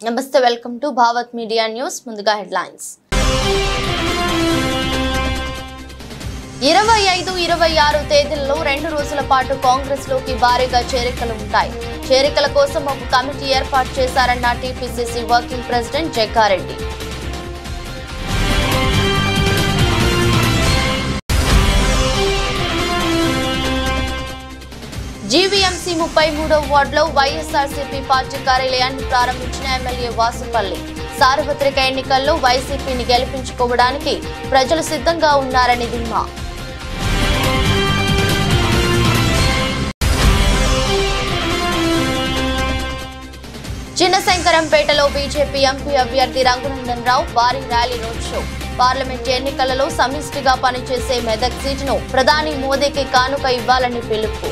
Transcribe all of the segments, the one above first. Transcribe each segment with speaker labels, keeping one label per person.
Speaker 1: నమస్తే, welcome to Bhavat media news. ముందుగా headlines. 25-26 తేదీల్లో 2 రోజుల పాటు కాంగ్రెస్ లోకి భారీగా చేరికలు ఉంటాయి. చేరికల కోసం ఒక కమిటీ ఏర్పాటు చేశారన్న TPCC working president Jaggareddy. GVMC 33వ వార్డులో వైఎస్ఆర్సీపీ పార్టీ కార్యాలయాన్ని ప్రారంభించిన ఎమ్మెల్యే వాసుపల్లి. సార్వత్రిక ఎన్నికల్లో వైసీపీని గెలిపించుకోవడానికి ప్రజలు సిద్ధంగా ఉన్నారని ధీమా. చిన్నశంకరంపేటలో బీజేపీ ఎంపీ అభ్యర్థి రఘునందన్ రావు భారీ ర్యాలీ రోడ్ షో. పార్లమెంట్ ఎన్నికలలో సమిష్టిగా పనిచేసే మెదక్ సీటును ప్రధాని మోదీకి కానుక ఇవ్వాలని పిలుపు.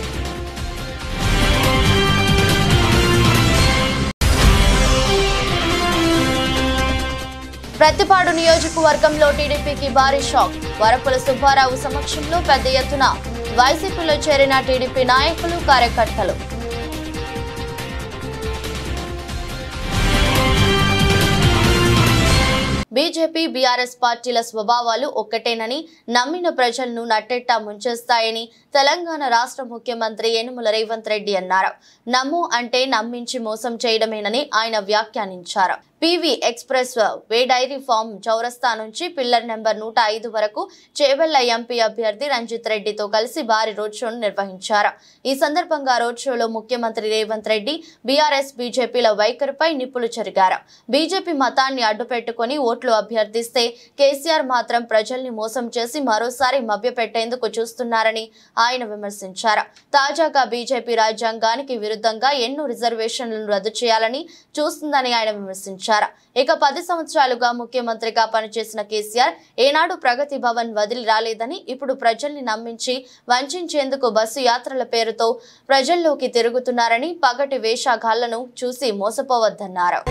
Speaker 1: ప్రతిపాడు నియోజకవర్గంలో టీడీపీకి భారీ షాక్. వరపుల సుబ్బారావు సమక్షంలో పెద్ద ఎత్తున వైసీపీలో చేరిన టీడీపీ నాయకులు, కార్యకర్తలు. బీజేపీ, బీఆర్ఎస్ పార్టీల స్వభావాలు ఒక్కటేనని, నమ్మిన ప్రజలను నట్టెట్టా ముంచేస్తాయని తెలంగాణ రాష్ట్ర ముఖ్యమంత్రి యనుమల రేవంత్ రెడ్డి అన్నారు. నమ్ము అంటే నమ్మించి మోసం చేయడమేనని ఆయన వ్యాఖ్యానించారు. PV expressway dairy farm చౌరస్తా నుంచి పిల్లర్ నెంబర్ 105 వరకు చేవెళ్ల ఎంపీ అభ్యర్థి రంజిత్ రెడ్డితో కలిసి భారీ రోడ్ షోను నిర్వహించారు. ఈ సందర్భంగా రోడ్ షోలో ముఖ్యమంత్రి రేవంత్ రెడ్డి బీఆర్ఎస్, బీజేపీల వైఖరిపై నిప్పులు చెరిగారు. బీజేపీ మతాన్ని అడ్డుపెట్టుకుని ఓట్లు అభ్యర్థిస్తే కేసీఆర్ మాత్రం ప్రజల్ని మోసం చేసి మరోసారి మభ్యపెట్టేందుకు చూస్తున్నారని ఆయన విమర్శించారు. తాజాగా బీజేపీ రాజ్యాంగానికి విరుద్ధంగా ఎన్నో రిజర్వేషన్లను రద్దు చేయాలని చూస్తుందని ఆయన విమర్శించారు. ఇక 10 సంవత్సరాలుగా ముఖ్యమంత్రిగా పనిచేసిన కేసీఆర్ ఏనాడు ప్రగతి భవన్ వదిలి రాలేదని, ఇప్పుడు ప్రజల్ని నమ్మించి వంచేందుకు బస్సు యాత్రల పేరుతో ప్రజల్లోకి తిరుగుతున్నారని, పగటి వేషగాళ్లను చూసి మోసపోవద్దన్నారు.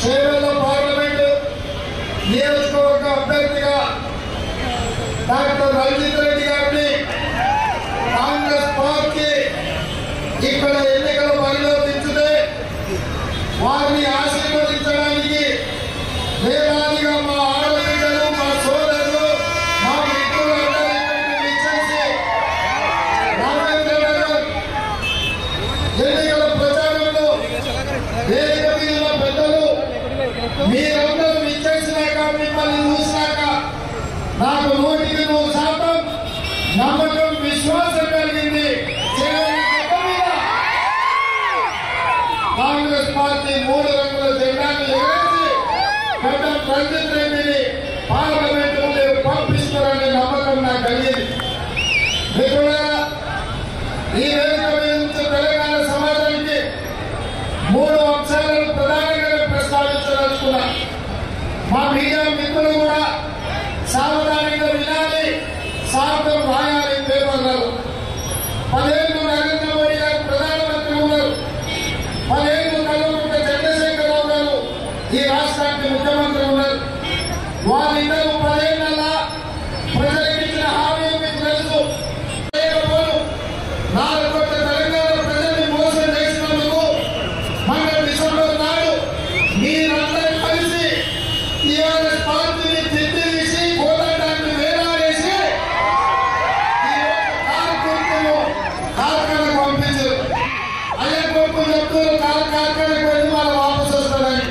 Speaker 2: చేవెళ్ల పార్లమెంట్ నియోజకవర్గ అభ్యర్థిగా డాక్టర్ రంజిత్ రెడ్డి గారిని కాంగ్రెస్ పార్టీ ఇక్కడ ఎన్నికల బరిలో దించితే వారిని ఆశీర్వదించడానికి వేలాదిగా మా ఆడపిల్లలు, మా సోదరులు, మా మిత్రులందరూ ఇక్కడికి విచ్చేసి రామేంద్రనగర్ ఎన్నికల ప్రచారంలో వేదిక మీద పెద్దలు మీరందరూ విచ్చేసినాక, మిమ్మల్ని చూసినాక నాకు 100% నమ్మకం, విశ్వాసం కలిగింది. కాంగ్రెస్ పార్టీ 3 రంగుల జెండాను ఎగరేసి పెద్ద రంజిత్ రెడ్డిని పార్లమెంట్ పంపిస్తారనే నమ్మకం నాకు కలిగింది. మిత్రులారా, ఈ వేదిక మీద నుంచి తెలంగాణ సమాజానికి 3 అంశాలను ప్రధానంగా ప్రస్తావించదలుచుకున్నా. మా మీడియా మిత్రులు కూడా సావధానంగా వినాలి, సార్థం రాయాలి. పేపర్లలో 10 ఏళ్ళు నరేంద్ర మోడీ గారు ప్రధానమంత్రి ఉన్నారు, 10 ఏళ్ళు కల్వకుంట్ల చంద్రశేఖరరావు గారు ఈ రాష్ట్రానికి ముఖ్యమంత్రి ఉన్నారు. వారిద్దరూ 10 ఏళ్లలో ప్రజలకు ఇచ్చిన హామీ మీకు తెలుసు. 4 కోట్ల తెలంగాణ ప్రజల్ని మోసం చేసినందుకు మన డిసెంబర్ నాడు మీరందరూ కలిసి టీఆర్ఎస్ పార్టీని తిట్టిసి కోదండాన్ని వేలాడేసి కార్ఖానకు పంపించారు. అయ్యే కోర్టు చెప్తారు కార్ఖానకు వెళ్ళి వాళ్ళు వాపసు వస్తారని.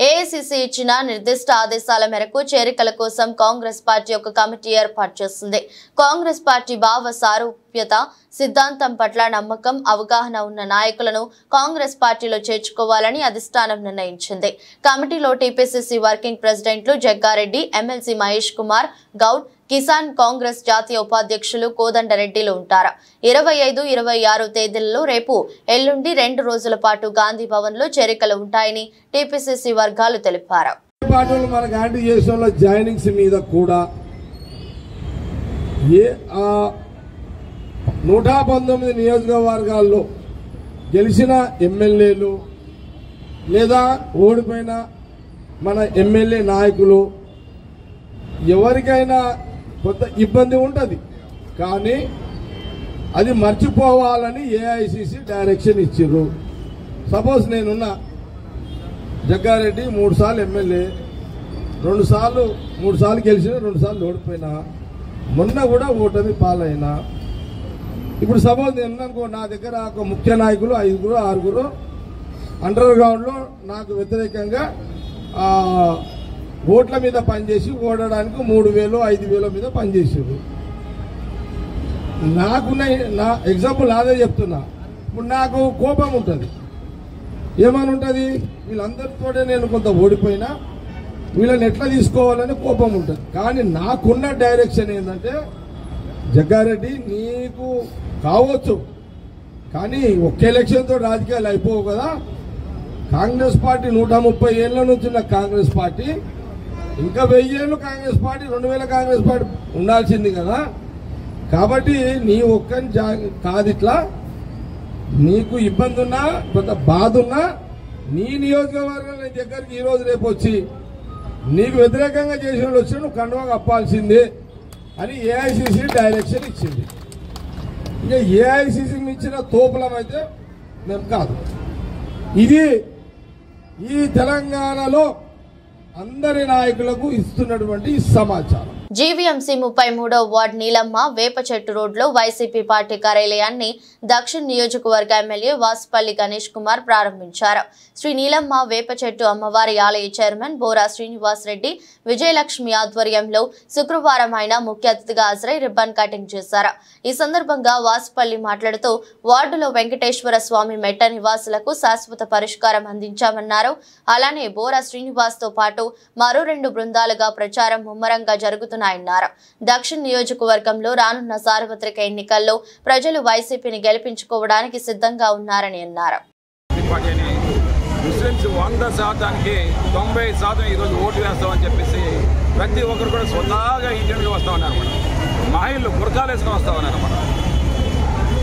Speaker 1: ఏఐసీసీ ఇచ్చిన నిర్దిష్ట ఆదేశాల మేరకు చేరికల కోసం కాంగ్రెస్ పార్టీ ఒక కమిటీ ఏర్పాటు చేసింది. కాంగ్రెస్ పార్టీ భావ సారూప్యత సిద్ధాంతం పట్ల నమ్మకం, అవగాహన ఉన్న నాయకులను కాంగ్రెస్ పార్టీలో చేర్చుకోవాలని అధిష్టానం నిర్ణయించింది. కమిటీలో టీపీసీసీ వర్కింగ్ ప్రెసిడెంట్లు జగ్గారెడ్డి, ఎమ్మెల్సీ మహేష్ కుమార్ గౌడ్, కిసాన్ కాంగ్రెస్ జాతీయ ఉపాధ్యక్షులు కోదండరెడ్డిలు ఉంటారు. 25-26 తేదీలలో రేపు, ఎల్లుండి 2 రోజుల పాటు గాంధీ భవన్ లో చేరికలు ఉంటాయని టీపీసీసీ వర్గాలు తెలిపారు.
Speaker 3: జాయినింగ్స్ మీద కూడా 119 నియోజకవర్గాల్లో గెలిచిన ఎమ్మెల్యేలు
Speaker 2: లేదా ఓడిపోయిన మన ఎమ్మెల్యే నాయకులు ఎవరికైనా కొంత ఇబ్బంది ఉంటుంది, కానీ అది మర్చిపోవాలని ఏఐసిసి డైరెక్షన్ ఇచ్చారు. సపోజ్ నేనున్నా జగ్గారెడ్డి 3 సార్లు ఎమ్మెల్యే, 3 సార్లు గెలిచిన, 2 సార్లు ఓడిపోయినా, మొన్న కూడా ఓటమి పాలైనా. ఇప్పుడు సపోజ్ నేనున్నానుకో, నా దగ్గర ఒక ముఖ్య నాయకులు 5-6 అండర్ గ్రౌండ్లో నాకు వ్యతిరేకంగా ఓట్ల మీద పనిచేసి ఓడడానికి 3,000-5,000 మీద పనిచేసారు. నా ఎగ్జాంపుల్ అదే చెప్తున్నా. ఇప్పుడు నాకు కోపం ఉంటుంది, ఏమని ఉంటుంది, వీళ్ళందరితోనే నేను కొంత ఓడిపోయినా వీళ్ళని ఎట్లా తీసుకోవాలని కోపం ఉంటుంది. కానీ నాకున్న డైరెక్షన్ ఏంటంటే, జగ్గారెడ్డి నీకు కావచ్చు కానీ ఒక్క ఎలక్షన్తో రాజకీయాలు అయిపోవు కదా. కాంగ్రెస్ పార్టీ 130 ఏళ్ల నుంచి ఉన్న కాంగ్రెస్ పార్టీ, ఇంకా 1000 ఏళ్ళు కాంగ్రెస్ పార్టీ, 2000 కాంగ్రెస్ పార్టీ ఉండాల్సింది కదా. కాబట్టి నీ ఒక్కని కాదు, ఇట్లా నీకు ఇబ్బంది ఉన్నా కొంత బాధ ఉన్నా నీ నియోజకవర్గం నీ దగ్గరికి ఈ రోజు రేపు వచ్చి నీకు వ్యతిరేకంగా చేసిన వాళ్ళు వచ్చి నువ్వు కండువా కప్పాల్సిందే అని ఏఐసిసి డైరెక్షన్ ఇచ్చింది. ఇంకా ఏఐసిసికి ఇచ్చిన తోపులం అయితే మేము కాదు. ఇది ఈ తెలంగాణలో అందరి నాయకులకు ఇస్తున్నటువంటి సమాచారం.
Speaker 1: జీవీఎంసీ 33వ వార్డు నీలమ్మ వేపచెట్టు రోడ్లో వైసీపీ పార్టీ కార్యాలయాన్ని దక్షిణ నియోజకవర్గ ఎమ్మెల్యే వాసుపల్లి గణేష్ కుమార్ ప్రారంభించారు. శ్రీ నీలమ్మ వేపచెట్టు అమ్మవారి ఆలయ చైర్మన్ బోరా శ్రీనివాస్ రెడ్డి, విజయలక్ష్మి ఆధ్వర్యంలో శుక్రవారం ఆయన ముఖ్య అతిథిగా హాజరై రిబ్బన్ కటింగ్ చేశారు. ఈ సందర్భంగా వాసుపల్లి మాట్లాడుతూ వార్డులో వెంకటేశ్వర స్వామి మెట్ట నివాసులకు శాశ్వత పరిష్కారం అందించామన్నారు. అలానే బోరా శ్రీనివాస్ తో పాటు మరో 2 బృందాలుగా ప్రచారం ముమ్మరంగా జరుగుతున్నారు. దక్షిణ నియోజకవర్గంలో రానున్న సార్వత్రిక ఎన్నికల్లో ప్రజలు వైసీపీని గెలిపించుకోవడానికి సిద్ధంగా ఉన్నారని అన్నారు.
Speaker 3: ముస్లింస్ 100%కి 90% ఈరోజు ఓటు వేస్తామని చెప్పేసి ప్రతి ఒక్కరు కూడా స్వతహాగా ఇండియన్గా వస్తా ఉన్నారు. మహిళలు బురకాలు వేసుకొని వస్తా ఉన్నారు.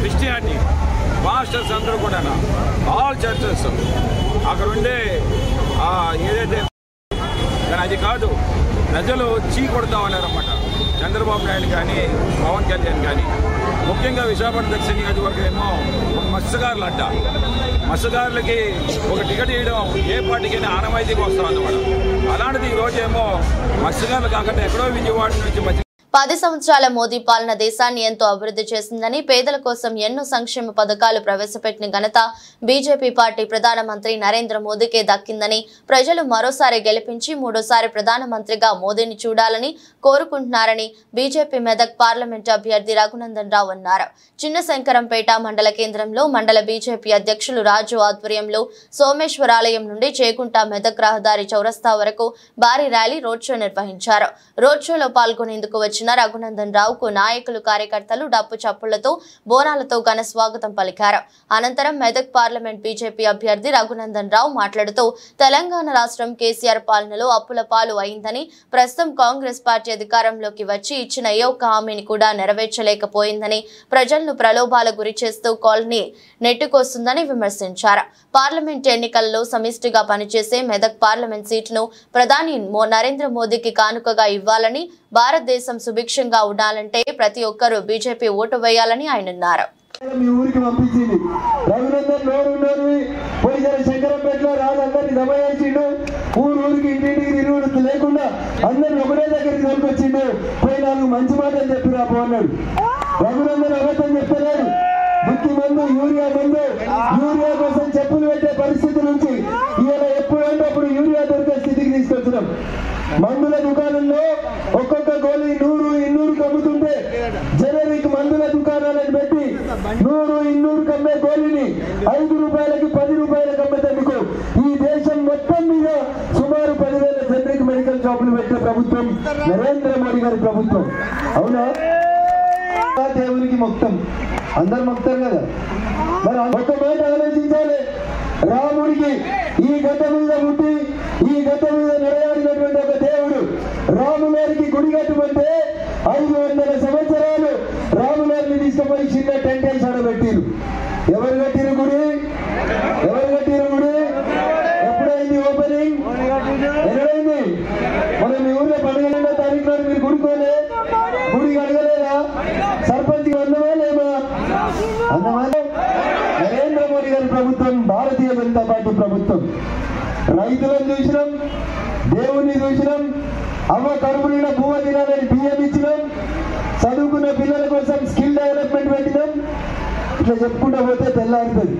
Speaker 3: క్రిస్టియానిటీ పాస్టర్స్ అందరూ కూడా ఆల్ చర్చెస్ అక్కడ ఉండే ఏదైతే అది కాదు, ప్రజలు చీ కొడతా ఉన్నారన్నమాట. చంద్రబాబు నాయుడు కానీ పవన్ కళ్యాణ్ కానీ, ముఖ్యంగా విశాఖపట్నం దక్షిణ నియోజకవర్గం ఏమో మత్స్యకారులు అడ్డ. మత్స్యకారులకి ఒక టికెట్ ఇవ్వడం ఏ పార్టీకైనా ఆనవాయితీకి వస్తా అన్నమాట. అలాంటిది ఈరోజేమో మత్స్యకారులు కాకుండా ఎక్కడో విజయవాడ నుంచి
Speaker 1: 10 సంవత్సరాల మోదీ పాలన దేశాన్ని ఎంతో అభివృద్ధి చేసిందని, పేదల కోసం ఎన్నో సంక్షేమ పథకాలు ప్రవేశపెట్టిన ఘనత బీజేపీ పార్టీ ప్రధానమంత్రి నరేంద్ర మోదీకే దక్కిందని, ప్రజలు మరోసారి గెలిపించి 3వ ప్రధానమంత్రిగా మోదీని చూడాలని కోరుకుంటున్నారని బీజేపీ మెదక్ పార్లమెంట్ అభ్యర్థి రఘునందన్ రావు అన్నారు. చిన్నశంకరంపేట మండల కేంద్రంలో మండల బీజేపీ అధ్యక్షులు రాజు ఆధ్వర్యంలో సోమేశ్వరాలయం నుండి చేకుంట మెదక్ రహదారి చౌరస్తా వరకు భారీ ర్యాలీ రోడ్ షో నిర్వహించారు. రోడ్ షోలో పాల్గొనేందుకు వచ్చిన రఘునందన్ రావుకు నాయకులు, కార్యకర్తలు డప్పు చప్పులతో, బోనాలతో ఘన స్వాగతం పలికారు. అనంతరం మెదక్ పార్లమెంట్ బీజేపీ అభ్యర్థి రఘునందన్ రావు మాట్లాడుతూ, తెలంగాణ రాష్ట్రం కేసీఆర్ పాలనలో అప్పుల పాలు అయిందని, ప్రస్తుతం కాంగ్రెస్ పార్టీ అధికారంలోకి వచ్చి ఇచ్చిన ఏ ఒక్క హామీని కూడా నెరవేర్చలేకపోయిందని, ప్రజలను ప్రలోభాల గురి చేస్తూ కాలనీ నెట్టుకొస్తుందని విమర్శించారు. పార్లమెంట్ ఎన్నికల్లో సమిష్టిగా పనిచేసే మెదక్ పార్లమెంట్ సీటును ప్రధాని నరేంద్ర మోదీకి కానుకగా ఇవ్వాలని, భారతదేశం సుభిక్షంగా ఉండాలంటే ప్రతి ఒక్కరూ బీజేపీ ఓటు వేయాలని ఆయన అన్నారు.
Speaker 4: మీ ఊరికి పంపించింది రఘునందన్ శంకరంపేటలో రాజు అందరినీ దబాయించిండు. ఊరికి ఇంటింటికి తిరుగుడు లేకుండా అందరిని ఒకటే దగ్గరికి తీసుకొచ్చిండు. పోయి 4 మంచి మాటలు చెప్పి రాబో అన్నాడు. రఘునందన్ అబద్ధం చెప్పలేడు. బుద్ధి మందు, యూరియా మందు, యూరియా కోసం చెప్పులు పెట్టే పరిస్థితి నుంచి ఇవాళ ఎప్పుడంటే అప్పుడు యూరియా దొరికే స్థితికి తీసుకొచ్చినాం. మందుల దుకాణంలో ఒక్కొక్క గోళీ 100-200 అమ్ముతుంటే జనరిక్ మందుల దుకాణాలను పెట్టి 100-200 అమ్మే గోళీని 5 రూపాయలకి 10 రూపాయలకు అమ్మేందుకు ఈ దేశం మొత్తం మీద సుమారు 10,000 జనరిక్ మెడికల్ షాపులు పెట్టిన ప్రభుత్వం నరేంద్ర మోడీ గారి ప్రభుత్వం. అవునా? దేవునికి మొత్తం అందరు మొత్తం కదా. మరి ఒక మాట ఆలోచించాలి. రాముడికి ఈ గత మీద పుట్టి ఈ గత మీద నడయాడినటువంటి ఒక దేవుడు రాముగారికి గుడి కట్టమంటే 500 సంవత్సరాలు రాముగారిని తీసుకుపోయి చిన్న టెంట్ వేసి ఆడబెట్టిరు. ఎవరు కట్టిరు గుడి? ఎవరు కట్టిరు గుడి? ఎక్కడైంది? మనం మీ ఊర్లో 12వ తారీఖు నాడు మీరు గుడికోలే, గుడికి అడగలేదా? సర్పంచ్ అన్నమా లేమా? అన్నమా? నరేంద్ర మోడీ గారి ప్రభుత్వం, భారతీయ జనతా పార్టీ ప్రభుత్వం. రైతులను చూసినాం, దేవుణ్ణి చూసినాం, అవ్వ కడుపు నిండా భూమ తినాలని బియ్యం ఇచ్చినాం, చదువుకున్న పిల్లల కోసం స్కిల్ డెవలప్మెంట్ పెట్టినాం. ఇట్లా చెప్పుకుంటూ పోతే తెల్లారుతుంది.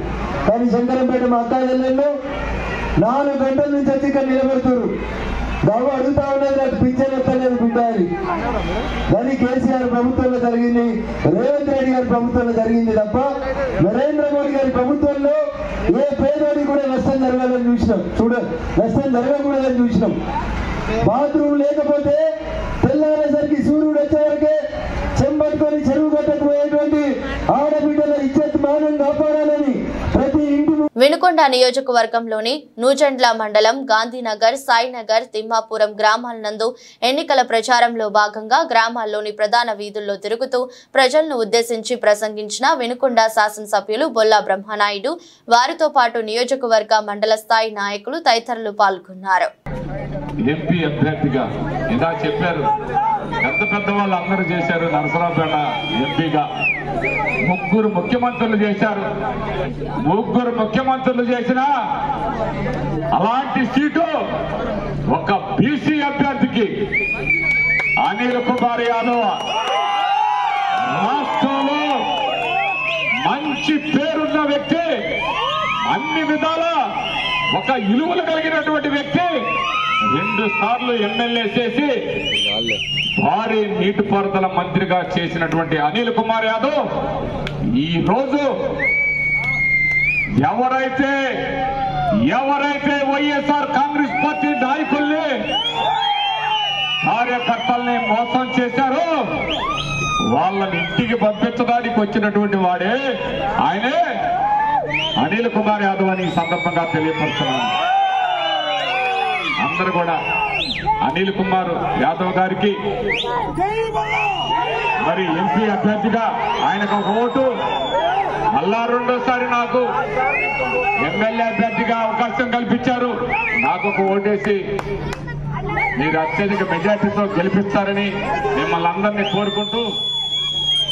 Speaker 4: కానీ శంకరంపేట మా అక్క చెల్లెళ్ళు 4 గంటల నుంచి వచ్చి ఇక్కడ నిలబెడుతున్నారు. గవ్వ అడుగుతా ఉన్నది, నాకు పింఛన్ ఎత్తలేదు బిడ్డ అని. కానీ కేసీఆర్ ప్రభుత్వంలో జరిగింది, రేవంత్ రెడ్డి గారి ప్రభుత్వంలో జరిగింది తప్ప నరేంద్ర మోడీ గారి ప్రభుత్వంలో ఏ పేదోడికి కూడా నష్టం జరగాలని చూసినాం. నష్టం జరగకూడదని చూసినాం. బాత్రూమ్ లేకపోతే తెల్లారేసరికి సూర్యుడు వచ్చేవరకే చెంబట్టుకొని చెరువు కట్టకపోయేటువంటి ఆడబిడ్డల ఇజ్జత్ మానం కాపాడాలని ప్రతి ఇంటి
Speaker 1: వినుకొండ నియోజకవర్గంలోని నూజెండ్ల మండలం గాంధీనగర్, సాయినగర్, తిమ్మాపురం గ్రామాల నందు ఎన్నికల ప్రచారంలో భాగంగా గ్రామాల్లోని ప్రధాన వీధుల్లో తిరుగుతూ ప్రజలను ఉద్దేశించి ప్రసంగించిన వినుకొండ శాసనసభ్యులు బొల్లా బ్రహ్మనాయుడు, వారితో పాటు నియోజకవర్గ మండల స్థాయి నాయకులు తదితరులు పాల్గొన్నారు.
Speaker 5: ఎంపీ అభ్యర్థిగా ఇలా చెప్పారు, పెద్ద వాళ్ళు అందరూ చేశారు. నరసరావుపేట ఎంపీగా 3 ముఖ్యమంత్రులు చేశారు. 3 ముఖ్యమంత్రులు చేసిన అలాంటి సీటు ఒక బీసీ అభ్యర్థికి అనిల్ కుమార్ యాదవ్ రాష్ట్రంలో మంచి పేరున్న వ్యక్తి, అన్ని విధాల ఒక విలువలు కలిగినటువంటి వ్యక్తి, 2 సార్లు ఎమ్మెల్యే చేసి భారీ నీటిపారుదల మంత్రిగా చేసినటువంటి అనిల్ కుమార్ యాదవ్ ఈ రోజు ఎవరైతే వైఎస్ఆర్ కాంగ్రెస్ పార్టీ నాయకుల్ని, కార్యకర్తల్ని మోసం చేశారో వాళ్ళని ఇంటికి పంపించడానికి వచ్చినటువంటి వాడే ఆయనే అనిల్ కుమార్ యాదవ్ అని ఈ సందర్భంగా తెలియపరుస్తున్నాను. అందరూ కూడా అనిల్ కుమార్ యాదవ్ గారికి మరి ఎంపీ అభ్యర్థిగా ఆయనకు ఒక ఓటు, మళ్ళా 2వసారి నాకు ఎమ్మెల్యే అభ్యర్థిగా అవకాశం కల్పించారు. నాకు ఒక ఓటేసి మీరు అత్యధిక మెజార్టీతో గెలిపిస్తారని మిమ్మల్ని అందరినీ కోరుకుంటూ,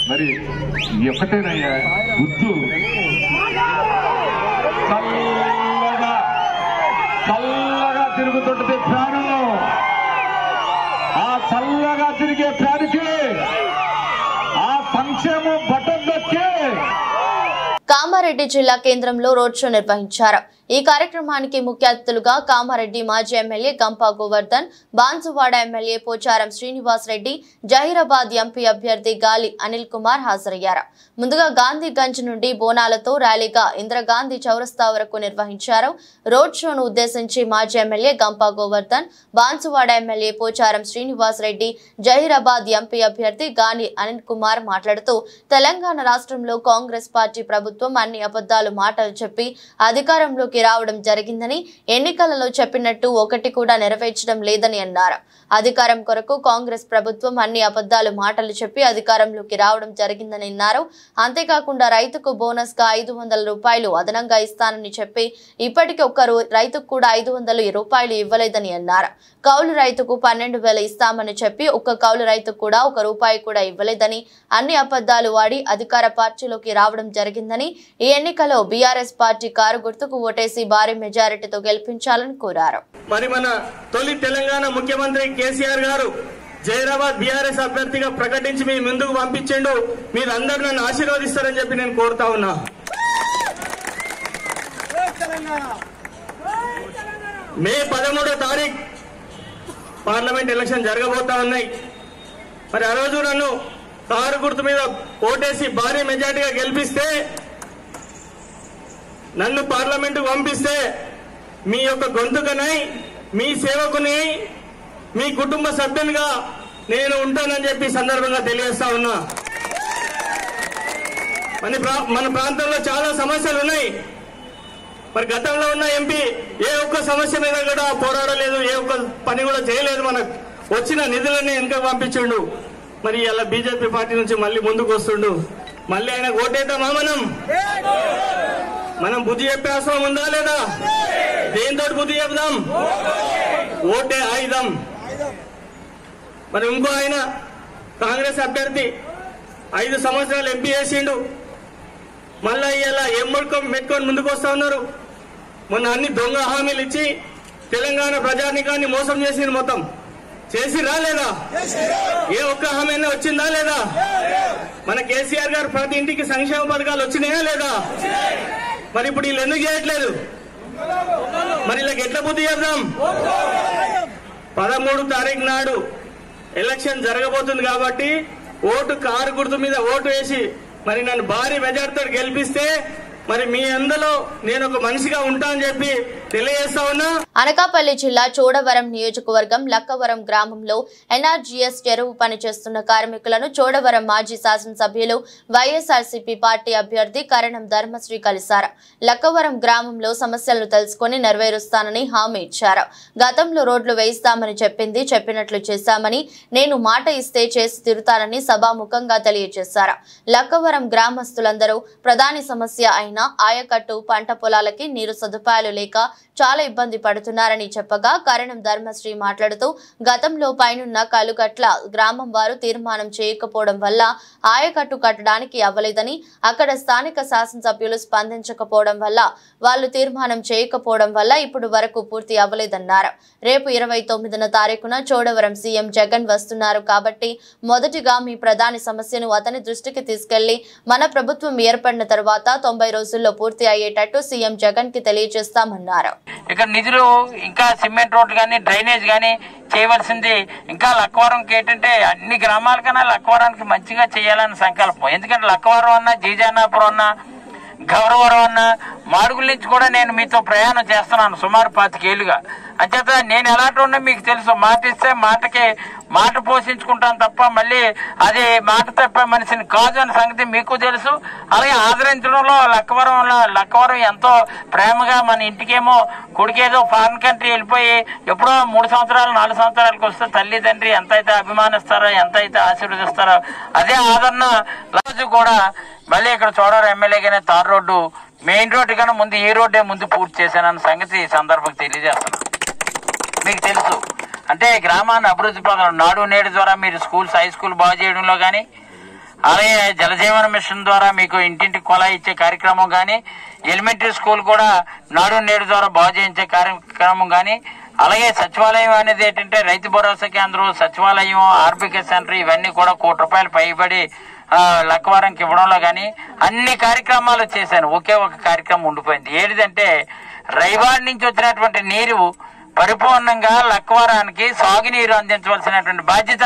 Speaker 5: మరి ఒకటేనయ్యా గుర్తు చల్లగా తిరుగుతుంటది ఫ్యాను. ఆ చల్లగా తిరిగే ఫ్యాన్కి ఆ సంక్షేమం బటన్ నొక్కి
Speaker 1: కామారెడ్డి జిల్లా కేంద్రంలో రోడ్ షో నిర్వహించారు. ఈ కార్యక్రమానికి ముఖ్య అతిథులుగా కామారెడ్డి మాజీ MLA Gampa Govardhan, Banswada MLA Pocharam Srinivas Reddy, Zaheerabad MP అభ్యర్థి గాలి అనిల్ కుమార్ హాజరయ్యారు. ముందుగా గాంధీగంజ్ నుండి బోనాలతో ర్యాలీగా ఇందిరాగాంధీ చౌరస్తా వరకు నిర్వహించారు. రోడ్ షోను ఉద్దేశించి మాజీ MLA Gampa Govardhan, Banswada MLA Pocharam Srinivas Reddy, Zaheerabad MP అభ్యర్థి గాలి అనిల్ కుమార్ మాట్లాడుతూ తెలంగాణ రాష్ట్రంలో కాంగ్రెస్ పార్టీ ప్రభుత్వం అన్ని అబద్ధాలు మాటలు చెప్పి అధికారంలోకి రావడం జరిగిందని, ఎన్నికలలో చెప్పినట్టు ఒకటి కూడా నెరవేర్చడం లేదని అన్నారు. అధికారం కొరకు కాంగ్రెస్ ప్రభుత్వం అన్ని అబద్ధాలు మాటలు చెప్పి అధికారంలోకి రావడం జరిగిందని అన్నారు. అంతేకాకుండా రైతుకు బోనస్ గా 500 రూపాయలు అదనంగా ఇస్తానని చెప్పి ఇప్పటికీ ఒక్క రైతుకు కూడా 500 రూపాయలు ఇవ్వలేదని అన్నారు. కౌలు రైతుకు 12,000 ఇస్తామని చెప్పి ఒక్క కౌలు రైతుకు కూడా ₹1 కూడా ఇవ్వలేదని, అన్ని అబద్ధాలు వాడి అధికార పార్టీలోకి రావడం జరిగిందని, ఈ ఎన్నికలో బీఆర్ఎస్ పార్టీ కారు గుర్తుకు ఓటేసి భారీ మెజారిటీతో గెలిపించాలని కోరారు.
Speaker 6: మరి మన తొలి తెలంగాణ ముఖ్యమంత్రి కేసీఆర్ గారు జహీరాబాద్ బీఆర్ఎస్ అభ్యర్థిగా ప్రకటించి మీ ముందుకు పంపించిండు. మీరందరూ నన్ను ఆశీర్వదిస్తారని చెప్పి నేను కోరుతా ఉన్నా. మే 13వ తారీఖు పార్లమెంట్ ఎలక్షన్ జరగబోతా ఉన్నాయి. మరి ఆ రోజు నన్ను కారు గుర్తు మీద ఓటేసి భారీ మెజార్టీగా గెలిపిస్తే, నన్ను పార్లమెంటుకు పంపిస్తే మీ యొక్క గొంతుకనై, మీ సేవకుని, మీ కుటుంబ సభ్యునిగా నేను ఉంటానని చెప్పి సందర్భంగా తెలియజేస్తా ఉన్నా. మన ప్రాంతంలో చాలా సమస్యలు ఉన్నాయి. మరి గతంలో ఉన్న ఎంపీ ఏ ఒక్క సమస్య మీద కూడా పోరాడలేదు, ఏ ఒక్క పని కూడా చేయలేదు. మనకు వచ్చిన నిధులన్నీ వెనుక పంపించిండు. మరి ఇలా బీజేపీ పార్టీ నుంచి మళ్ళీ ముందుకు వస్తుండు. మళ్ళీ ఆయన ఓటేద్దామా? మనం బుద్ధి చెప్పే అవసరం ఉందా లేదా? దేంతో బుద్ధి చెప్దాం? ఓటే ఆయుధం. మరి ఇంకో ఆయన కాంగ్రెస్ అభ్యర్థి 5 సంవత్సరాలు ఎంపీ చేసిండు. మళ్ళా ఇలా ఏం మెట్టుకొని ముందుకు వస్తా ఉన్నారు. మొన్న అన్ని దొంగ హామీలు ఇచ్చి తెలంగాణ ప్రజానికాన్ని మోసం చేసింది. మొత్తం చేసిరా లేదా? ఏ ఒక్క హామీ అయినా వచ్చిందా లేదా? మన కేసీఆర్ గారు ప్రతి ఇంటికి సంక్షేమ పథకాలు వచ్చినాయా లేదా? మరి ఇప్పుడు వీళ్ళు ఎందుకు చేయట్లేదు? మరి వీళ్ళకి ఎట్లా బుద్ధి చేద్దాం? 13 తారీఖు నాడు ఎలక్షన్ జరగబోతుంది కాబట్టి ఓటు కారు గుర్తు మీద ఓటు వేసి మరి నన్ను భారీ మెజార్టీతో గెలిపిస్తే మరి మీ అందులో నేను ఒక మనిషిగా ఉంటా అని చెప్పి తెలియజేస్తా ఉన్నా.
Speaker 1: అనకాపల్లి జిల్లా చోడవరం నియోజకవర్గం లక్కవరం గ్రామంలో ఎన్ఆర్జీఎస్ చెరువు పనిచేస్తున్న కార్మికులను చోడవరం మాజీ శాసనసభ్యులు వైఎస్ఆర్సీపీ పార్టీ అభ్యర్థి కరణం ధర్మశ్రీ కలిశారు. లక్కవరం గ్రామంలో సమస్యలను తెలుసుకుని నెరవేరుస్తానని హామీ ఇచ్చారు. గతంలో రోడ్లు వేయిస్తామని చెప్పినట్లు చేశామని, నేను మాట ఇస్తే చేసి తిరుతానని సభాముఖంగా తెలియజేశారు. లక్కవరం గ్రామస్తులందరూ ప్రధాని సమస్య అయిన ఆయకట్టు పంట పొలాలకి నీరు సదుపాయాలు లేక చాలా ఇబ్బంది పడుతున్నారని చెప్పగా కరణం ధర్మశ్రీ మాట్లాడుతూ గతంలో పైనున్న కలుగట్ల గ్రామం వారు తీర్మానం చేయకపోవడం వల్ల ఆయకట్టు కట్టడానికి అవ్వలేదని, అక్కడ స్థానిక శాసనసభ్యులు స్పందించకపోవడం వల్ల వాళ్ళు తీర్మానం చేయకపోవడం వల్ల ఇప్పుడు వరకు పూర్తి అవ్వలేదన్నారు. రేపు 29వ తారీఖున చోడవరం సీఎం జగన్ వస్తున్నారు కాబట్టి మొదటిగా మీ ప్రధాని సమస్యను అతని దృష్టికి తీసుకెళ్లి మన ప్రభుత్వం ఏర్పడిన తర్వాత 90 రోజుల్లో పూర్తి అయ్యేటట్టు సీఎం జగన్ కి తెలియజేస్తామన్నారు.
Speaker 7: ఇక్కడ నిధులు ఇంకా సిమెంట్ రోడ్లు కానీ డ్రైనేజ్ కానీ చేయవలసింది ఇంకా లక్కవరంకి ఏంటంటే అన్ని గ్రామాల కన్నా లక్కవరానికి మంచిగా చేయాలని సంకల్పం. ఎందుకంటే లక్కవరం అన్నా జీజానాపురం అన్నా గౌరవరం అన్నా మాడుగుల నుంచి కూడా నేను మీతో ప్రయాణం చేస్తున్నాను సుమారు 25 ఏళ్లుగా. అంచేత నేను ఎలాంటి ఉన్నా మీకు తెలుసు. మాట ఇస్తే మాట పోషించుకుంటాను తప్ప మళ్ళీ అది మాట తప్ప మనిషిని కాదు అనే సంగతి మీకు తెలుసు. అలాగే ఆదరించడంలో లక్కవరం ఎంతో ప్రేమగా మన ఇంటికేమో కొడుకేదో ఫారిన్ కంట్రీ వెళ్ళిపోయి ఎప్పుడో 3 సంవత్సరాలు 4 సంవత్సరాలకు వస్తే తల్లిదండ్రి ఎంతైతే అభిమానిస్తారో ఎంతైతే ఆశీర్వదిస్తారో అదే ఆదరణ రోజు కూడా మళ్ళీ ఇక్కడ చోడవరం ఎమ్మెల్యేగానే తార్ రోడ్డు మెయిన్ రోడ్డు కన్నా ముందు ఈ రోడ్డే ముందు పూర్తి చేశానన్న సంగతి ఈ సందర్భంగా తెలియజేస్తున్నాను. మీకు తెలుసు అంటే గ్రామాన్ని అభివృద్ధి పథకం నాడు నేడు ద్వారా మీరు స్కూల్స్ హై స్కూల్ బాగు చేయడంలో కానీ, అలాగే జలజీవన మిషన్ ద్వారా మీకు ఇంటింటికి కొలాయి ఇచ్చే కార్యక్రమం కానీ, ఎలిమెంటరీ స్కూల్ కూడా నాడు నేడు ద్వారా బాగు చేయించే కార్యక్రమం కానీ, అలాగే సచివాలయం అనేది ఏంటంటే రైతు భరోసా కేంద్రం, సచివాలయం, ఆర్బీకే సెంటర్ ఇవన్నీ కూడా ₹1 పైబడి లక్కవరంకి ఇవ్వడంలో కానీ అన్ని కార్యక్రమాలు చేశాను. ఒకే ఒక కార్యక్రమం ఉండిపోయింది. ఏడిదంటే రైవాడి నుంచి వచ్చినటువంటి నీరు పరిపూర్ణంగా లక్కవరానికి సాగునీరు అందించవలసినటువంటి బాధ్యత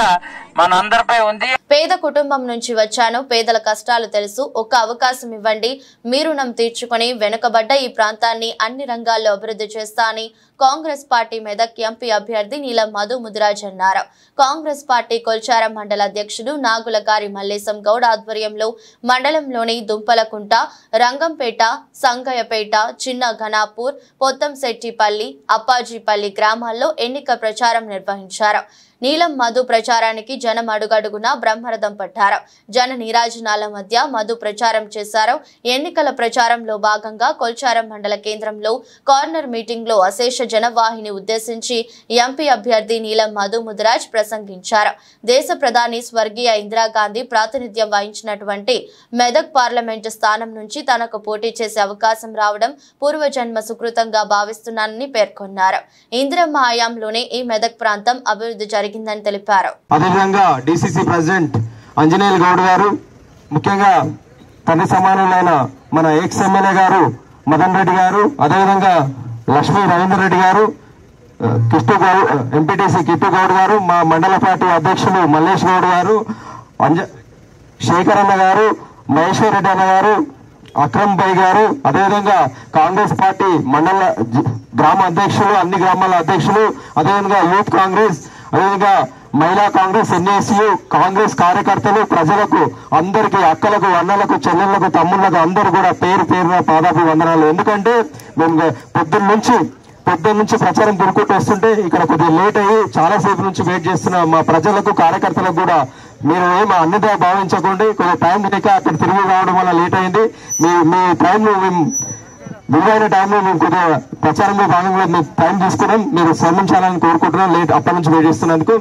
Speaker 7: మనందరిపై ఉంది.
Speaker 1: పేద కుటుంబం నుంచి వచ్చాను, పేదల కష్టాలు తెలుసు, ఒక్క అవకాశం ఇవ్వండి, మీ రుణం తీర్చుకుని వెనుకబడ్డ ఈ ప్రాంతాన్ని అన్ని రంగాల్లో అభివృద్ధి చేస్తా అని కాంగ్రెస్ పార్టీ మెదక్ ఎంపీ అభ్యర్థి నీలం మధు ముదిరాజ్ అన్నారు. కాంగ్రెస్ పార్టీ కొల్చారం మండల అధ్యక్షుడు నాగులగారి మల్లేశం గౌడ్ ఆధ్వర్యంలో మండలంలోని దుంపలకుంట, రంగంపేట, సంగయ్యపేట, చిన్న ఘనాపూర్, పొత్తంశెట్టిపల్లి, అప్పాజీపల్లి గ్రామాల్లో ఎన్నిక ప్రచారం నిర్వహించారు. నీలం మధు ప్రచారానికి జనం అడుగడుగునా బ్రహ్మరథం పట్టారు. జన నీరాజనాల మధ్య మధు ప్రచారం చేశారు. ఎన్నికల ప్రచారంలో భాగంగా కొల్చారం మండల కేంద్రంలో కార్నర్ మీటింగ్ లో అశేష జనవాహిని ఉద్దేశించి ఎంపీ అభ్యర్థి నీలం మధు ముదిరాజ్ ప్రసంగించారు. దేశ ప్రధాని స్వర్గీయ ఇందిరాగాంధీ ప్రాతినిధ్యం వహించినటువంటి మెదక్ పార్లమెంటు స్థానం నుంచి తనకు పోటీ చేసే అవకాశం రావడం పూర్వజన్మ సుకృతంగా భావిస్తున్నానని పేర్కొన్నారు. ఇందిరమ్మ హయాంలోనే ఈ మెదక్ ప్రాంతం అభివృద్ధి జరిగిందని తెలిపారు.
Speaker 4: అదేవిధంగా డిసిసి ప్రెసిడెంట్ అంజనేయులు గౌడ్ గారు, ముఖ్యంగా తండ్రి సమానులైన మన ఎక్స్ ఎమ్మెల్యే గారు మదన్ రెడ్డి గారు, అదేవిధంగా లక్ష్మీ రవీందర్ రెడ్డి గారు, ఎంపీటీసీ కిట్టు గౌడ్ గారు, మా మండల పార్టీ అధ్యక్షులు మల్లేష్ గౌడ్ గారు, శేఖర్ అన్న గారు, మహేశ్వర్ రెడ్డి అన్న గారు, అక్రమ్ భాయ్ గారు, అదేవిధంగా కాంగ్రెస్ పార్టీ మండల గ్రామ అధ్యక్షులు, అన్ని గ్రామాల అధ్యక్షులు, అదేవిధంగా యూత్ కాంగ్రెస్, అదేవిధంగా మహిళా కాంగ్రెస్, ఎన్ఏసీయూ కాంగ్రెస్ కార్యకర్తలు, ప్రజలకు అందరికీ, అక్కలకు, అన్నలకు, చెల్లెళ్లకు, తమ్ముళ్లకు అందరూ కూడా పేరు పేరున పాదాభి వందనాలు. ఎందుకంటే మేము పొద్దున్న నుంచి ప్రచారం దొరుకుతూ వస్తుంటే ఇక్కడ కొద్దిగా లేట్ అయ్యి చాలాసేపు నుంచి వెయిట్ చేస్తున్న మా ప్రజలకు, కార్యకర్తలకు కూడా మీరు ఏం అన్నిదా భావించకండి. కొద్దిగా టైం లేక అక్కడ తిరిగి రావడం వల్ల లేట్ అయింది. మీ టైంను మేము విలువైన టైంలో మేము కొద్దిగా ప్రచారంలో భాగంగా మీరు టైం తీసుకున్నాం, మీరు శ్రమించాలని కోరుకుంటున్నాం. అప్పటి నుంచి వెయిట్ చేస్తున్నందుకు.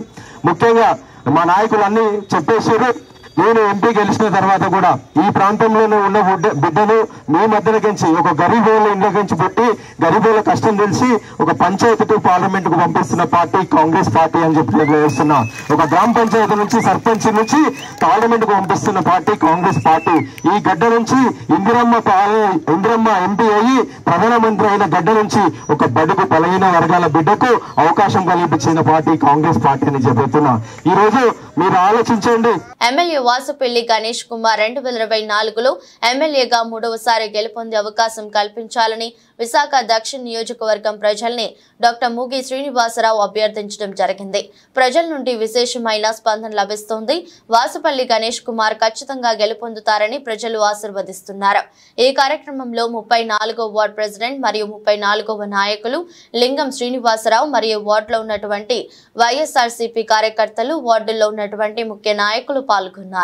Speaker 4: ముఖ్యంగా మా నాయకులన్నీ చెప్పేసారు. నేను ఎంపీ గెలిచిన తర్వాత కూడా ఈ ప్రాంతంలోనే ఉన్న బిడ్డను మీ మధ్యలోకించి ఒక గరీబోళ్ళ ఇంట్లోకించి పుట్టి గరీబోళ్ళ కష్టం తెలిసి ఒక పంచాయతీ టు పార్లమెంట్ కు పంపిస్తున్న పార్టీ కాంగ్రెస్ పార్టీ అని చెప్పి వేస్తున్నా. ఒక గ్రామ పంచాయతీ నుంచి సర్పంచ్ నుంచి పార్లమెంట్ కు పంపిస్తున్న పార్టీ కాంగ్రెస్ పార్టీ. ఈ గడ్డ నుంచి ఇందిరమ్మ ఎంపీ అయ్యి ప్రధానమంత్రి అయిన గడ్డ నుంచి ఒక బడుగు బలహీన వర్గాల బిడ్డకు అవకాశం కల్పించిన పార్టీ కాంగ్రెస్ పార్టీ అని చెబుతున్నా. ఈ రోజు మీరు ఆలోచించండి.
Speaker 1: ఎమ్మెల్యే వాసుపల్లి గణేష్ కుమార్ 2024లో ఎమ్మెల్యేగా 3వసారి గెలుపొందే అవకాశం కల్పించాలని విశాఖ దక్షిణ నియోజకవర్గం ప్రజల్ని డాక్టర్ మూగి శ్రీనివాసరావు అభ్యర్థించడం జరిగింది. ప్రజల నుండి విశేషమైన స్పందన లభిస్తోంది. వాసుపల్లి గణేష్ కుమార్ ఖచ్చితంగా గెలుపొందుతారని ప్రజలు ఆశీర్వదిస్తున్నారు. ఈ కార్యక్రమంలో 34వ వార్డు ప్రెసిడెంట్ మరియు 34వ నాయకులు లింగం శ్రీనివాసరావు మరియు వార్డులో ఉన్నటువంటి వైఎస్ఆర్సీపీ కార్యకర్తలు, వార్డుల్లో ఉన్నటువంటి ముఖ్య నాయకులు పాల్గొన్నారు.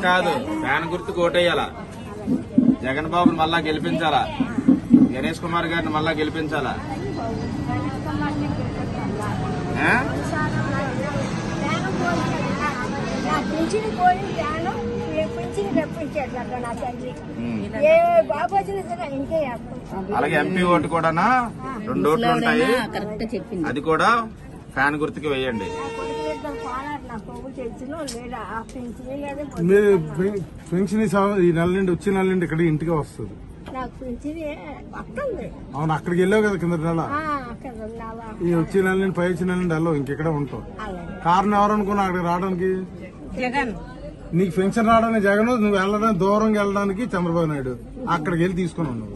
Speaker 8: కాదు, ఫ్యాన్ గుర్తుకు ఓటేయాలా, జగన్ బాబుని మళ్ళా గెలిపించాలా, గణేష్ కుమార్ గారిని మళ్ళా గెలిపించాలా. అలాగే ఎంపీ ఓటు కూడా 2 ఓట్లు ఉంటాయి, అది కూడా ఫ్యాన్ గుర్తుకి వేయండి.
Speaker 2: మీరు పెన్షన్ ఈ నెల నుండి వచ్చే నెల నుండి ఇక్కడ ఇంటికి వస్తుంది. అవును, అక్కడికి వెళ్ళావు కదా కింద నెల. ఈ వచ్చే నెల నుండి పై వచ్చే నెల నుండి వెళ్ళావు, ఇంకెక్కడ ఉంటావు. కారణం ఎవరనుకున్నా అక్కడికి రావడానికి? నీకు పెన్షన్ రావడానికి జగన్, నువ్వు వెళ్ళడానికి దూరంగా వెళ్ళడానికి చంద్రబాబు నాయుడు. అక్కడికి వెళ్ళి తీసుకుని ఉన్నావు.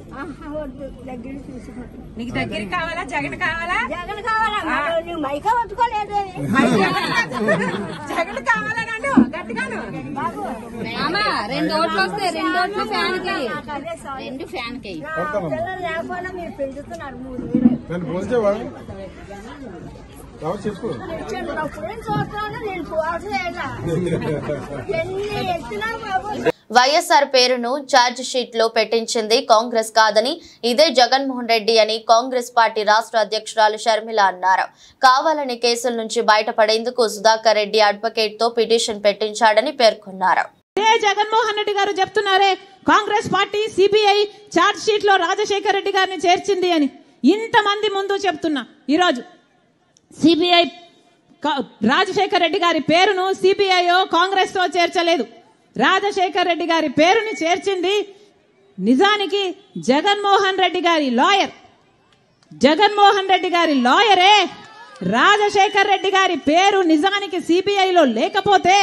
Speaker 9: నీకు దగ్గర కావాలా, జగన్ కావాలా? జగన్ కావాలా, జగన్ కావాలా? గట్టిగాను 2 ఓట్లు వస్తే 2 ఓట్లు ఫ్యాన్ కి, 2 ఫ్యాన్ కి. మీరు పెంచుతున్నారు 3,000.
Speaker 1: వైఎస్ఆర్ పేరును ఛార్జ్ షీట్ లో పెట్టించింది కాంగ్రెస్ కాదని, ఇదే జగన్మోహన్ రెడ్డి అని కాంగ్రెస్ పార్టీ రాష్ట్ర అధ్యక్షురాలు షర్మిల అన్నారు. కావాలని కేసుల నుంచి బయటపడేందుకు సుధాకర్ రెడ్డి అడ్వకేట్ తో పిటిషన్ పెట్టించాడని పేర్కొన్నారు.
Speaker 10: జగన్మోహన్ రెడ్డి గారు చెప్తున్నారే Congress party CBI charge sheet లో రాజశేఖర్ రెడ్డి గారిని చేర్చింది అని. ఇంతమంది ముందు చెప్తున్నా, ఈరోజు సిబిఐ రాజశేఖర్ రెడ్డి గారి పేరును సిబిఐ కాంగ్రెస్ తో చేర్చలేదు. రాజశేఖర్ రెడ్డి గారి పేరుని చేర్చింది నిజానికి జగన్మోహన్ రెడ్డి గారి లాయర్. జగన్మోహన్ రెడ్డి గారి లాయరే రాజశేఖర్ రెడ్డి గారి పేరు నిజానికి సిబిఐలో లేకపోతే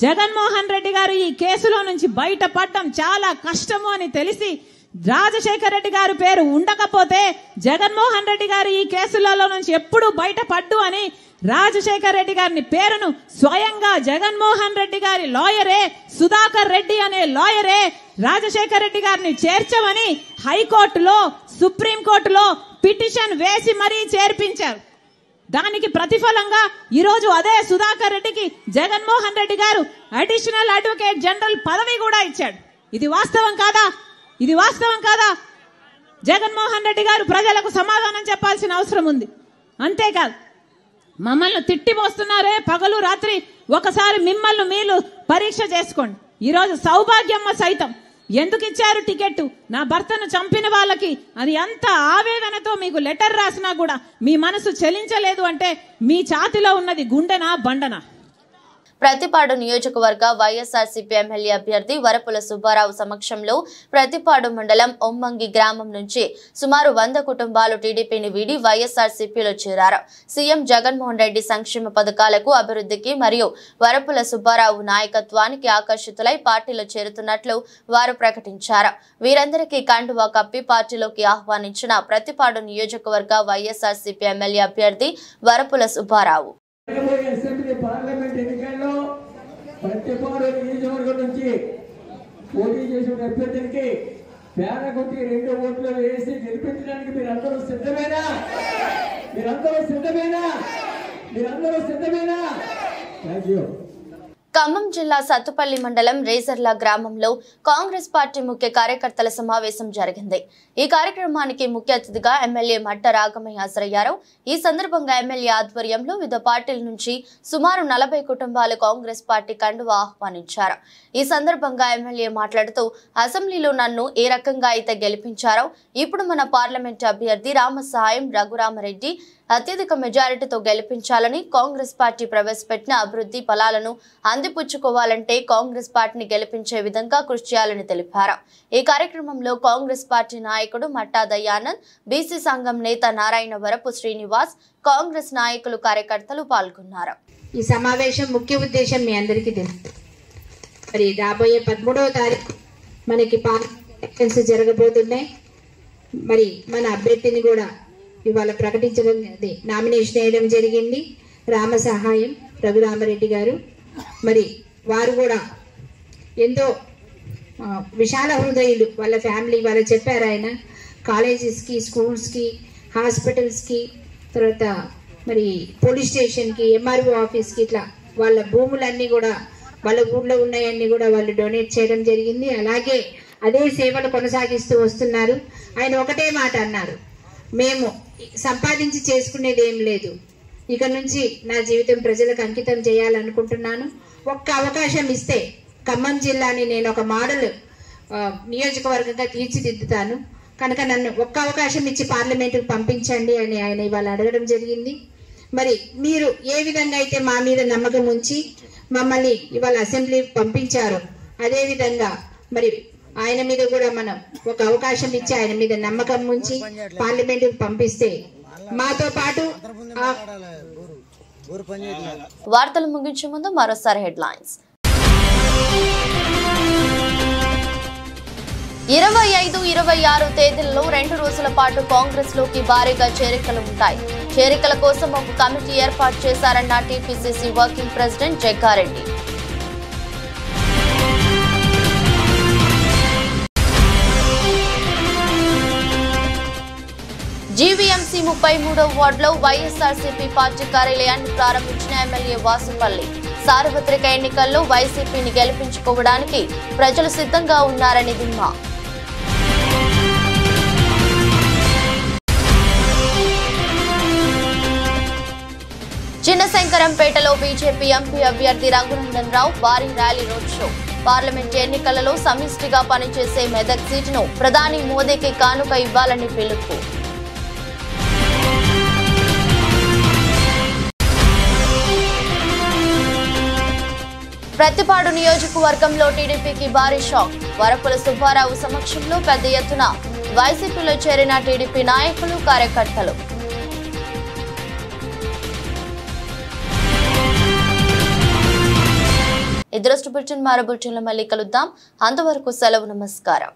Speaker 10: జగన్మోహన్ రెడ్డి గారు ఈ కేసులో నుంచి బయటపడడం చాలా కష్టము అని తెలిసి, రాజశేఖర్ రెడ్డి గారి పేరు ఉండకపోతే జగన్మోహన్ రెడ్డి గారు ఈ కేసులలో నుంచి ఎప్పుడు బయటపడ్డు అని రాజశేఖర్ రెడ్డి గారిని పేరును స్వయంగా జగన్మోహన్ రెడ్డి గారి లాయరే, సుధాకర్ రెడ్డి అనే లాయరే రాజశేఖర్ రెడ్డి గారిని చేర్చమని హైకోర్టులో, సుప్రీంకోర్టులో పిటిషన్ వేసి మరీ చేర్పించారు. దానికి ప్రతిఫలంగా ఈరోజు అదే సుధాకర్ రెడ్డికి జగన్మోహన్ రెడ్డి గారు అడిషనల్ అడ్వకేట్ జనరల్ పదవి కూడా ఇచ్చాడు. ఇది వాస్తవం కాదా? ఇది వాస్తవం కాదా? జగన్మోహన్ రెడ్డి గారు ప్రజలకు సమాధానం చెప్పాల్సిన అవసరం ఉంది. అంతేకాదు, మమ్మల్ని తిట్టిపోస్తున్నారే పగలు రాత్రి, ఒకసారి మిమ్మల్ని మీరు పరీక్ష చేసుకోండి. ఈరోజు సౌభాగ్యమ్మ సైతం ఎందుకు ఇచ్చారు టికెట్ నా భర్తను చంపిన వాళ్ళకి అని అంత ఆవేదనతో మీకు లెటర్ రాసినా కూడా మీ మనసు చలించలేదు అంటే మీ ఛాతిలో ఉన్నది గుండెనా బండనా?
Speaker 1: ప్రతిపాడు నియోజకవర్గ వైఎస్ఆర్సీపీ ఎమ్మెల్యే అభ్యర్థి వరపుల సుబ్బారావు సమక్షంలో ప్రతిపాడు మండలం ఒమ్మంగి గ్రామం నుంచి సుమారు 100 కుటుంబాలు టీడీపీని వీడి వైఎస్ఆర్సీపీలో చేరారు. సీఎం జగన్మోహన్ రెడ్డి సంక్షేమ పథకాలకు, అభివృద్ధికి మరియు వరపుల సుబ్బారావు నాయకత్వానికి ఆకర్షితులై పార్టీలో చేరుతున్నట్లు వారు ప్రకటించారు. వీరందరికీ కండువా కప్పి పార్టీలోకి ఆహ్వానించిన ప్రతిపాడు నియోజకవర్గ వైఎస్ఆర్సీపీ ఎమ్మెల్యే అభ్యర్థి వరపుల సుబ్బారావు.
Speaker 4: పార్లమెంట్ ఎన్నికల్లో ప్రతిపాడు నియోజకవర్గం నుంచి పోటీ చేసిన అభ్యర్థికి పేర కొట్టి 2 ఓట్లు వేసి గెలిపించడానికి మీరందరూ సిద్ధమేనా? మీరందరూ సిద్ధమేనా? మీరందరూ సిద్ధమేనా? Thank you.
Speaker 1: ఖమ్మం జిల్లా సత్తుపల్లి మండలం రేజర్ల గ్రామంలో కాంగ్రెస్ పార్టీ ముఖ్య కార్యకర్తల సమావేశం జరిగింది. ఈ కార్యక్రమానికి ముఖ్య అతిథిగా ఎమ్మెల్యే మట్ట రాగమయ్య హాజరయ్యారు. ఈ సందర్భంగా ఎమ్మెల్యే ఆధ్వర్యంలో వివిధ పార్టీల నుంచి సుమారు 40 కుటుంబాలు కాంగ్రెస్ పార్టీ కండువా ఆహ్వానించారు. ఈ సందర్భంగా ఎమ్మెల్యే మాట్లాడుతూ అసెంబ్లీలో నన్ను ఏ రకంగా అయితే గెలిపించారో ఇప్పుడు మన పార్లమెంట్ అభ్యర్థి రామసహాయం రఘురామరెడ్డి అత్యధిక మెజారిటీతో గెలిపించాలని, కాంగ్రెస్ పార్టీ ప్రవేశపెట్టిన అభివృద్ధి ఫలాలను అందిపుచ్చుకోవాలంటే కాంగ్రెస్ పార్టీని గెలిపించే విధంగా కృషి చేయాలని తెలిపారు. ఈ కార్యక్రమంలో కాంగ్రెస్ పార్టీ నాయకుడు మట్టా దయానంద్, బీసీ సంఘం నేత నారాయణ వరపు శ్రీనివాస్, కాంగ్రెస్ నాయకులు కార్యకర్తలు పాల్గొన్నారు.
Speaker 11: ఈ సమావేశం ముఖ్య ఉద్దేశం మీ అందరికీ తెలుసు. మరి రాబోయే 13వ తారీఖు మనకి ఎలక్షన్స్ జరగబోతున్నాయి. మరి మన అభ్యర్థిని కూడా ఇవాళ ప్రకటించడం, నామినేషన్ వేయడం జరిగింది. రామ సహాయం రఘురామరెడ్డి గారు. మరి వారు కూడా ఎంతో విశాల హృదయులు. వాళ్ళ ఫ్యామిలీ వాళ్ళు చెప్పారు, ఆయన కాలేజెస్కి, స్కూల్స్కి, హాస్పిటల్స్కి, తర్వాత మరి పోలీస్ స్టేషన్కి, ఎంఆర్ఓ ఆఫీస్కి, ఇట్లా వాళ్ళ భూములన్నీ కూడా వాళ్ళ ఊర్లో ఉన్నాయన్నీ కూడా వాళ్ళు డొనేట్ చేయడం జరిగింది. అలాగే అదే సేవలు కొనసాగిస్తూ వస్తున్నారు. ఆయన ఒకటే మాట అన్నారు, మేము సంపాదించి చేసుకునేది ఏం లేదు, ఇక నుంచి నా జీవితం ప్రజలకు అంకితం చేయాలనుకుంటున్నాను. ఒక్క అవకాశం ఇస్తే ఖమ్మం జిల్లాని నేను ఒక మోడల్ నియోజకవర్గంగా తీర్చిదిద్దుతాను, కనుక నన్ను ఒక్క అవకాశం ఇచ్చి పార్లమెంటుకు పంపించండి అని ఆయన ఇవాళ అడగడం జరిగింది. మరి మీరు ఏ విధంగా అయితే మా మీద నమ్మకం ఉంచి మమ్మల్ని ఇవాళ అసెంబ్లీకి పంపించారో అదే విధంగా మరి ఆయన మీద కూడా మనం ఒక అవకాశం ఇచ్చి ఆయన మీద నమ్మకం ఉంచి పార్లమెంటుకు పంపిస్తే మాతో పాటు
Speaker 1: వార్తలు ముగించే ముందు మరోసారి హెడ్లైన్స్. 25-26 తేదీలలో 2 రోజుల పాటు కాంగ్రెస్ లోకి భారీగా చేరికలు ఉంటాయి. చేరికల కోసం ఒక కమిటీ ఏర్పాటు చేశారన్న TPCC working president Jaggareddy. GVMC 33వ వార్డులో వైఎస్ఆర్సీపీ పార్టీ కార్యాలయాన్ని ప్రారంభించిన ఎమ్మెల్యే వాసుపల్లి. సార్వత్రిక ఎన్నికల్లో వైసీపీని గెలిపించుకోవడానికి ప్రజలు సిద్ధంగా ఉన్నారని ధీమా. చిన్నశంకరంపేటలో బీజేపీ ఎంపీ అభ్యర్థి రఘునందన్ రావు భారీ ర్యాలీ రోడ్ షో. పార్లమెంట్ ఎన్నికలలో సమిష్టిగా పనిచేసే మెదక్ సీటును ప్రధాని మోదీకి కానుక ఇవ్వాలని పిలుపు. ప్రతిపాడు నియోజకవర్గంలో టీడీపీకి భారీ షాక్. వరపుల సుబ్బారావు సమక్షంలో పెద్ద ఎత్తున వైసీపీలో చేరిన టీడీపీ నాయకులు, కార్యకర్తలు. ఈ దృష్టి బులెటిన్ మరో బులెటిన్లో మళ్ళీ కలుద్దాం. అంతవరకు సెలవు, నమస్కారం.